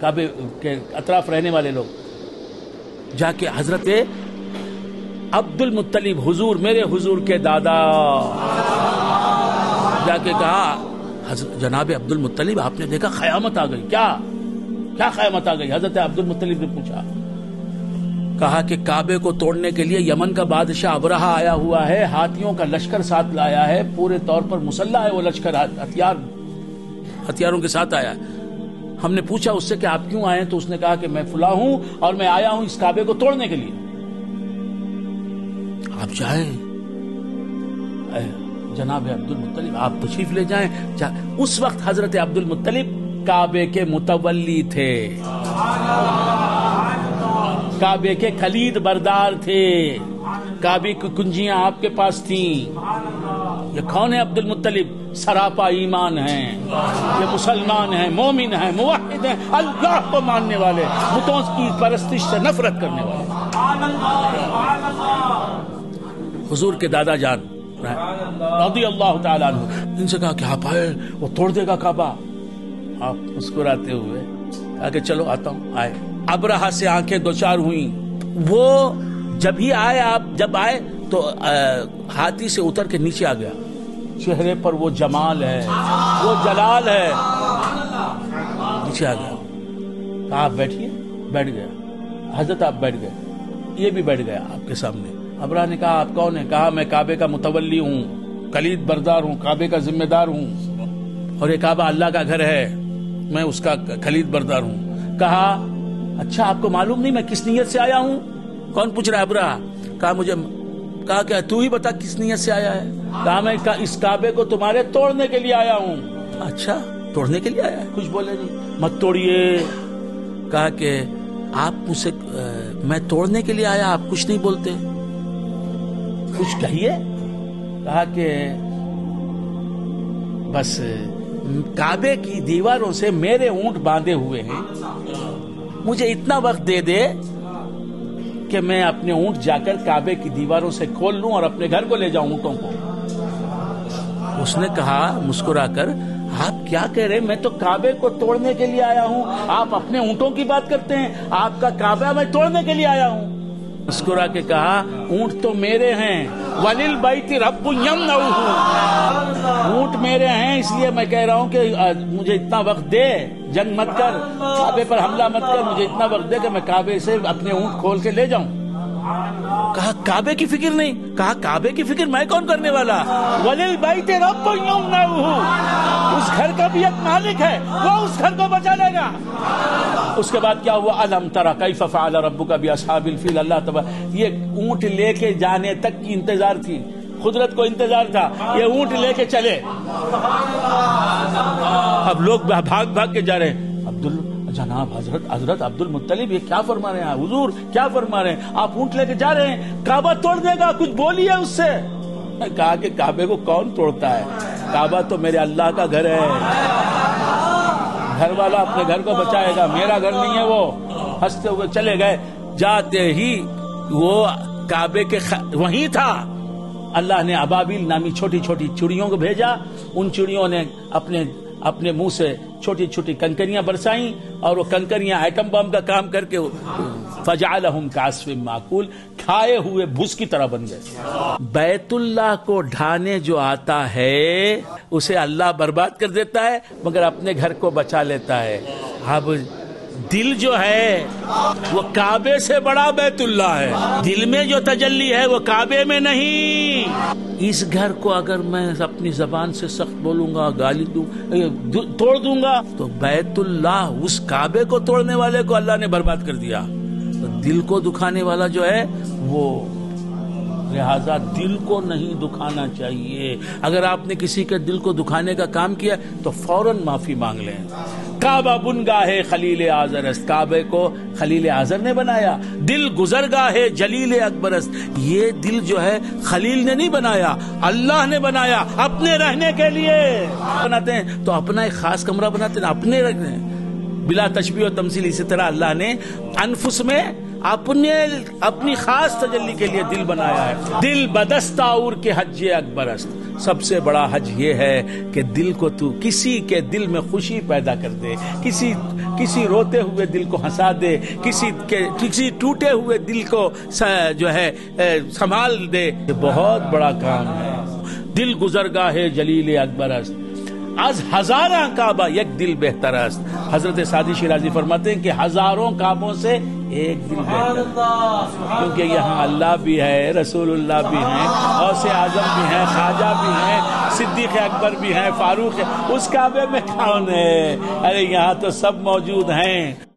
کعبے کے اطراف رہنے والے لوگ جا کے حضرت عبد المطلب حضور میرے حضور کے دادا جا کے کہا جناب عبد المطلب آپ نے دیکھا قیامت آ گئی کیا قیامت آ گئی؟ حضرت عبد المطلب نے پوچھا، کہا کہ کعبے کو توڑنے کے لیے یمن کا بادشاہ ابرہا آیا ہوا ہے، ہاتھیوں کا لشکر ساتھ لایا ہے، پورے طور پر مسلح ہے، وہ لشکر ہتھیاروں کے ساتھ آیا ہے۔ ہم نے پوچھا اس سے کہ آپ کیوں آئے ہیں تو اس نے کہا کہ میں فلاں ہوں اور میں آیا ہوں اس کعبے کو توڑنے کے لیے۔ آپ جائیں جناب عبد المطلب، آپ تشریف لے جائیں۔ اس وقت حضرت عبد المطلب کعبے کے متولی تھے، کعبے کے خلید بردار تھے، کعبے کی کنجیاں آپ کے پاس تھیں۔ یہ کون ہے عبد المطلب؟ سراپا ایمان ہیں، یہ مسلمان ہیں، مومن ہیں، موحد ہیں، اللہ کو ماننے والے، بتوں کی پرستش سے نفرت کرنے والے۔ حضور کے دادا جان رضی اللہ تعالیٰ عنہ ان سے کہا کہ آپ آئے وہ توڑ دے گا کعبہ۔ آپ مسکراتے ہوئے کہا کہ چلو آتا ہوں۔ آئے، ابرہا سے آنکھیں دوچار ہوئیں۔ وہ جب ہی آئے، آپ جب آئے تو ہاتھی سے اتر کے نیچے آ گیا، چہرے پر وہ جمال ہے، وہ جلال ہے، نیچے آ گیا۔ کہا آپ بیٹھیے، بیٹھ گیا۔ حضرت آپ بیٹھ گئے، یہ بھی بیٹھ گیا آپ کے سامنے۔ ابرہا نے کہا آپ کون ہیں؟ کہا میں کعبے کا متولی ہوں، خلید بردار ہوں، کعبے کا ذمہ دار ہوں، اور یہ کعبہ اللہ کا گھر ہے، میں اس کا خلید بردار ہوں۔ کہا اچھا آپ کو معلوم نہیں میں کس نیت سے آیا ہوں؟ کون پوچھ رہا ہے؟ ابرہا۔ کہا کہ تو ہی بتا کس نیت سے آیا ہے؟ کہا میں اس کعبے کو تمہارے توڑنے کے لیے آیا ہوں۔ اچھا توڑنے کے لیے آیا ہے؟ کچھ بولے نہیں۔ مت توڑیے۔ کہا کہ آپ مجھ سے میں توڑنے کے لیے آیا، آپ کچھ نہیں بولتے، کچھ کہیے۔ کہا کہ بس کعبے کی دیواروں سے میرے اونٹ باندھے ہوئے ہیں، مجھے اتنا وقت دے دے کہ میں اپنے اونٹ جا کر کعبے کی دیواروں سے کھول لوں اور اپنے گھر کو لے جاؤں اونٹوں کو۔ اس نے کہا مسکرا کر آپ کیا کہہ رہے؟ میں تو کعبے کو توڑنے کے لیے آیا ہوں، آپ اپنے اونٹوں کی بات کرتے ہیں، آپ کا کعبہ میں توڑنے کے لیے آیا ہوں۔ مسکرا کے کہا اونٹ تو میرے ہیں، وَلِلْبَيْتِ رَبٌّ يَمْنَعُهُ، اونٹ میرے ہیں، اس لیے میں کہہ رہا ہوں کہ مجھے اتنا وقت دے، جنگ مت کر، کعبے پر حملہ مت کر، مجھے اتنا وقت دے کہ میں کعبے سے اپنے اونٹ کھول کے لے جاؤں۔ کہا کعبے کی فکر نہیں؟ کہا کعبے کی فکر میں کون کرنے والا؟ وَلِلْبَيْتِ رَبٌّ يَمْنَعُهُ، اس گھر کا بھی ایک مالک ہے، وہ اس گھر کو بچا لے گا۔ اس کے بعد کیا ہوا؟ أَلَمْ تَرَ كَيْفَ فَعَلَ رَبُّكَ بِأَصْحَابِ الْفِيلِ، اللہ تبارک، یہ اونٹ لے کے جانے تک کی انتظار تھی، قدرت کو انتظار تھا، یہ اونٹ لے کے چلے۔ اب لوگ بھاگ بھاگ کے جا رہے ہیں۔ جناب حضرت عبد المطلب یہ کیا فرما رہے ہیں؟ حضور کیا فرما رہے ہیں؟ آپ اونٹ لے کے جا رہے ہیں، کعبہ توڑ دے گا، کچھ بولیے اس سے۔ کہا کہ کعبے کو کون توڑتا ہے؟ کعبہ تو میرے اللہ کا گھر ہے، گھر والا اپنے گھر کو بچائے گا، میرا گھر نہیں ہے وہ۔ ہنستے ہوئے چلے گئے۔ جاتے ہی وہ کعبے کے وہیں تھا، اللہ نے ابابیل نامی چھوٹی چھوٹی چڑیوں کو بھیجا، ان چڑیوں نے اپنے منہ سے چھوٹی چھوٹی کنکریاں برسائیں، اور وہ کنکریاں ایٹم بم کا کام کر کے فجعلہم کعصف مأکول، کھائے ہوئے بھس کی طرح بن گئے۔ بیت اللہ کو ڈھانے جو آتا ہے اسے اللہ برباد کر دیتا ہے، مگر اپنے گھر کو بچا لیتا ہے۔ اب دل جو ہے وہ کعبے سے بڑا بیت اللہ ہے، دل میں جو تجلی ہے وہ کعبے میں نہیں۔ اس گھر کو اگر میں اپنی زبان سے سخت بولوں گا، گالی دوں، توڑ دوں گا، تو بیت اللہ، اس کعبے کو توڑنے والے کو اللہ نے برباد کر دیا۔ تو دل کو دکھانے والا جو ہے وہ، لہذا دل کو نہیں دکھانا چاہیے۔ اگر آپ نے کسی کے دل کو دکھانے کا کام کیا تو فوراً معافی مانگ لیں۔ کعبہ بنگاہ خلیل اعظم است، کعبے کو خلیل اعظم نے بنایا۔ دل گزرگاہ جلیل اکبر است، یہ دل جو ہے خلیل نے نہیں بنایا، اللہ نے بنایا اپنے رہنے کے لیے۔ بناتے ہیں تو اپنا ایک خاص کمرہ بناتے ہیں، اپنے رکھتے ہیں بلا تشبیہ و تمثیل۔ اسی طرح اللہ نے انفس میں اپنی خاص تجلی کے لیے دل بنایا ہے۔ دل بدستاور کے حج اکبر است، سب سے بڑا حج یہ ہے کہ دل کو تو کسی کے دل میں خوشی پیدا کر دے، کسی کسی روتے ہوئے دل کو ہنسا دے، کسی ٹوٹے ہوئے دل کو جو ہے سنبھال دے. یہ بہت بڑا کام ہے. دل گزرگاہ جلیل اکبر است، از ہزاراں کعبہ یک دل بہتر است. حضرت سعدی شیرازی فرماتے ہیں کہ ہزاروں کعبوں سے ایک دل بہتر ہے، کیونکہ یہاں اللہ بھی ہے، رسول اللہ بھی ہیں، غوث اعظم بھی ہیں، خواجہ بھی ہیں، صدیق اکبر بھی ہیں، فاروق ہے. اس کعبے میں کون ہے؟ ارے یہاں تو سب موجود ہیں.